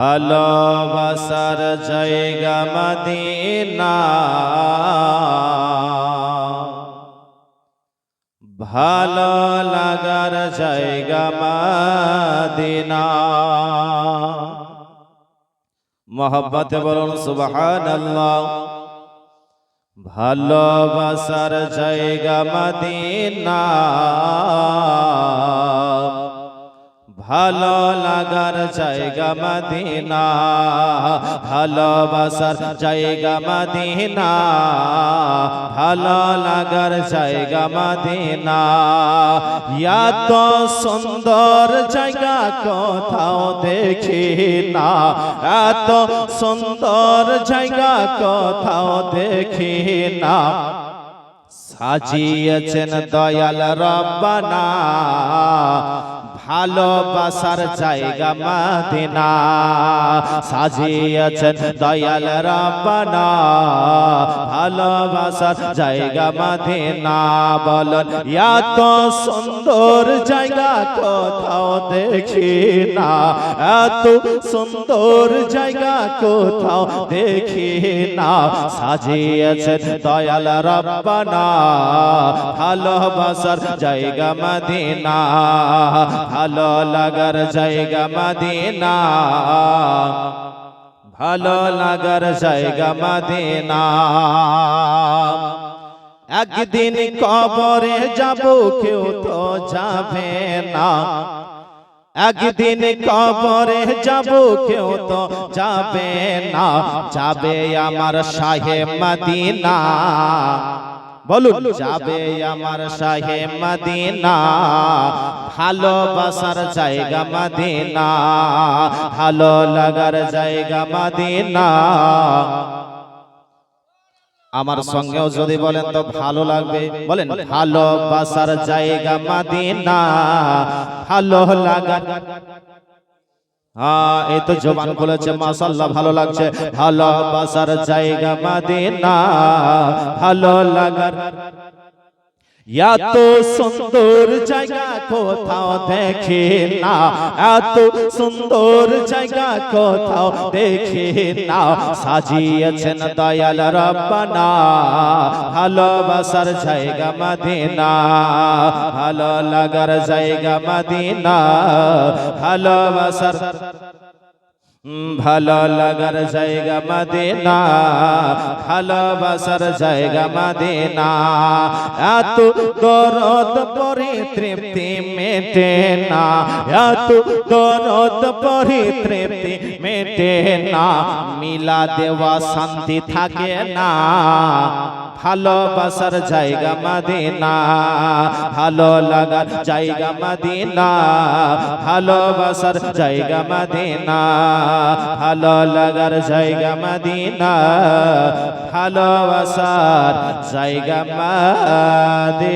ভালোবাসার জায়গা মদিনা, ভালো লাগার জায়গা মদিনা। মোহাব্বতে বলুন সুবহানাল্লাহ। ভালোবাসার জায়গা মদিনা, ভালো লাগার জায়গা মদিনা, ভালোবাসার জায়গা মদিনা, ভালো লাগার জায়গা মদিনা। এত সুন্দর জায়গা কোথাও দেখি না, এত সুন্দর জায়গা কোথাও দেখি না। সাজিয়েছেন দয়াল রব্বানা, ভালোবাসার জায়গা মদিনা। সাজিয়েছেন দয়াল রব্বানা, ভালোবাসার জায়গা মদিনা। বলেন এত সুন্দর জায়গা কোথাও দেখি না, এত সুন্দর জায়গা কোথাও দেখি না। সাজিয়েছেন দয়াল রব্বানা, ভালোবাসার জায়গা মদিনা, ভালো লাগার জায়গা মদিনা, ভালো লাগার জায়গা মদিনা। একদিন কবরে যাব কেউ তো যাবে না, একদিন কবরে যাব কেউ তো যাবে না। যাবে আমার শাহে মদিনা, বলুন যাবে আমার শাহে মদিনা, ভালোবাসার জায়গা মদিনা, ভালো লাগার জায়গা মদিনা। আমার সঙ্গেও যদি বলেন তো ভালো লাগবে, বলেন ভালোবাসার জায়গা মদিনা, ভালো লাগার। এই তো জবান খুলেছে মাশাআল্লাহ, ভালো লাগছে। ভালোবাসার জায়গা মদিনা, ভালো লাগার। এত সুন্দর জায়গা কোথাও দেখি না, এত সুন্দর জায়গা কোথাও দেখি না। সাজিয়েছেন দয়াল রব্বানা, ভালোবাসার জায়গা মদিনা, ভালো লাগার জায়গা মদিনা, ভালোবাসার ভালো লাগার জায়গা মদিনা, ভালোবাসার জায়গা মদিনা। এত দরদ পরে তৃপ্তি মেটে না, এত দরদ পরে তৃপ্তি মেটে না। মিলা দেওয়া শান্তি থাকে না, ভালোবাসার জায়গা মদিনা, ভালো লাগার জায়গা মদিনা, ভালোবাসার জায়গা মদিনা, ভালো লাগার জায়গা মদিনা, ভালোবাসার জায়গা মদিনা।